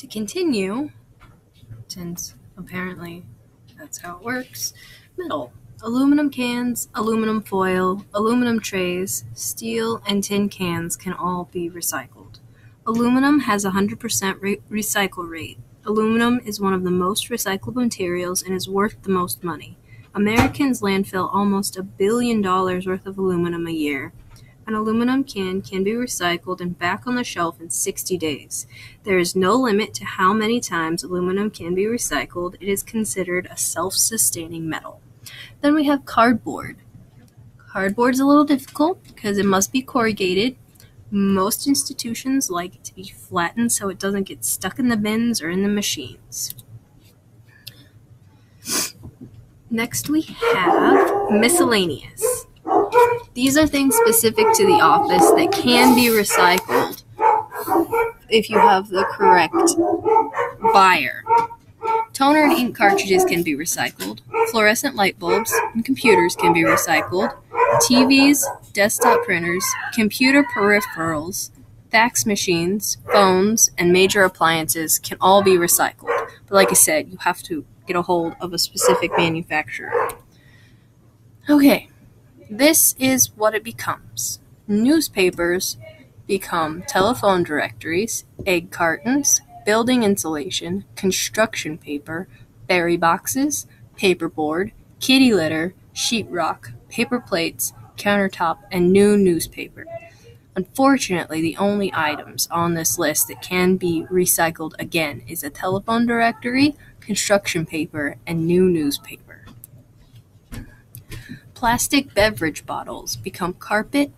continue, since apparently that's how it works, metal. Aluminum cans, aluminum foil, aluminum trays, steel, and tin cans can all be recycled. Aluminum has a 100% recycle rate. Aluminum is one of the most recyclable materials and is worth the most money. Americans landfill almost $1 billion worth of aluminum a year. An aluminum can be recycled and back on the shelf in 60 days. There is no limit to how many times aluminum can be recycled. It is considered a self-sustaining metal. Then we have cardboard. Cardboard is a little difficult because it must be corrugated. Most institutions like it to be flattened so it doesn't get stuck in the bins or in the machines. Next we have miscellaneous. These are things specific to the office that can be recycled if you have the correct buyer. Toner and ink cartridges can be recycled. Fluorescent light bulbs and computers can be recycled. TVs, desktop printers, computer peripherals, fax machines, phones, and major appliances can all be recycled. But like I said, you have to get a hold of a specific manufacturer. Okay, this is what it becomes. Newspapers become telephone directories, egg cartons, building insulation, construction paper, berry boxes, paperboard, kitty litter, sheetrock, paper plates, countertop, and new newspaper. Unfortunately, the only items on this list that can be recycled again is a telephone directory, construction paper, and new newspaper. Plastic beverage bottles become carpet,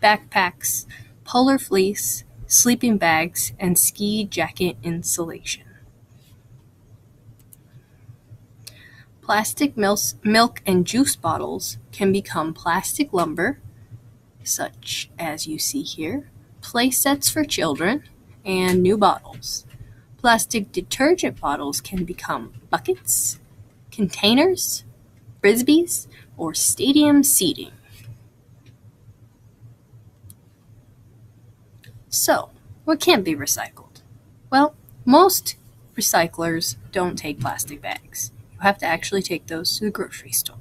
backpacks, polar fleece, sleeping bags, and ski jacket insulation. Plastic milk and juice bottles can become plastic lumber, such as you see here, play sets for children, and new bottles. Plastic detergent bottles can become buckets, containers, frisbees, or stadium seating. So, what can't be recycled? Well, most recyclers don't take plastic bags. You have to actually take those to the grocery store.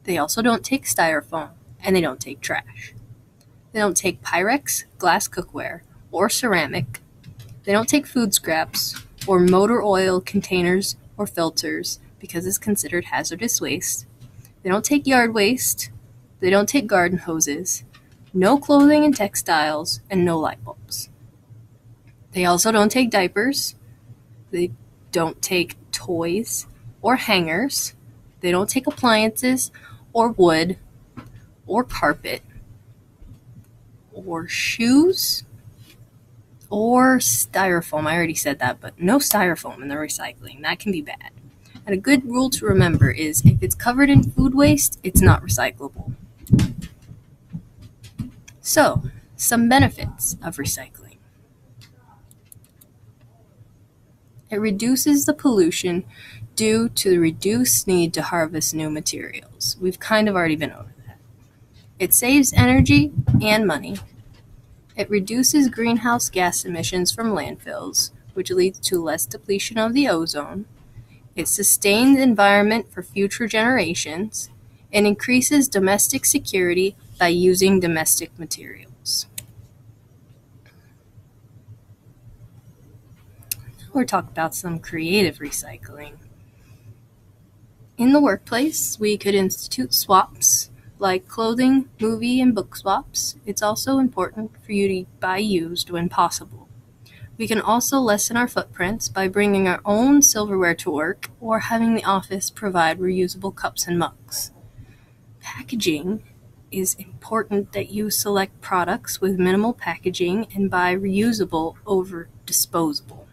They also don't take styrofoam, and they don't take trash. They don't take Pyrex, glass cookware, or ceramic. They don't take food scraps, or motor oil containers or filters because it's considered hazardous waste. They don't take yard waste. They don't take garden hoses. No clothing and textiles, and no light bulbs. They also don't take diapers. They don't take toys or hangers. They don't take appliances or wood or carpet or shoes or styrofoam. I already said that, but no styrofoam in the recycling. That can be bad. And a good rule to remember is if it's covered in food waste, it's not recyclable. So, some benefits of recycling. It reduces the pollution due to the reduced need to harvest new materials. We've kind of already been over that. It saves energy and money. It reduces greenhouse gas emissions from landfills, which leads to less depletion of the ozone. It sustains the environment for future generations and increases domestic security by using domestic materials. We're talking about some creative recycling. In the workplace, we could institute swaps like clothing, movie, and book swaps. It's also important for you to buy used when possible. We can also lessen our footprints by bringing our own silverware to work or having the office provide reusable cups and mugs. Packaging is important that you select products with minimal packaging and buy reusable over disposable.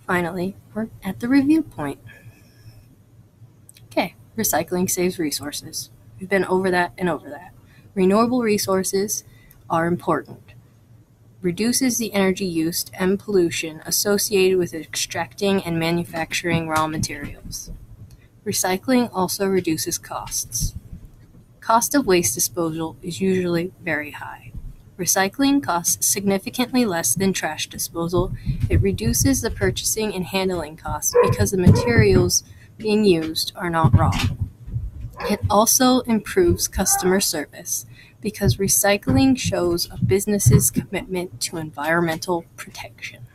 Finally, we're at the review point. Okay, recycling saves resources. We've been over that and over that. Renewable resources are important. Reduces the energy used and pollution associated with extracting and manufacturing raw materials. Recycling also reduces costs. Cost of waste disposal is usually very high. Recycling costs significantly less than trash disposal. It reduces the purchasing and handling costs because the materials being used are not raw. It also improves customer service because recycling shows a business's commitment to environmental protection.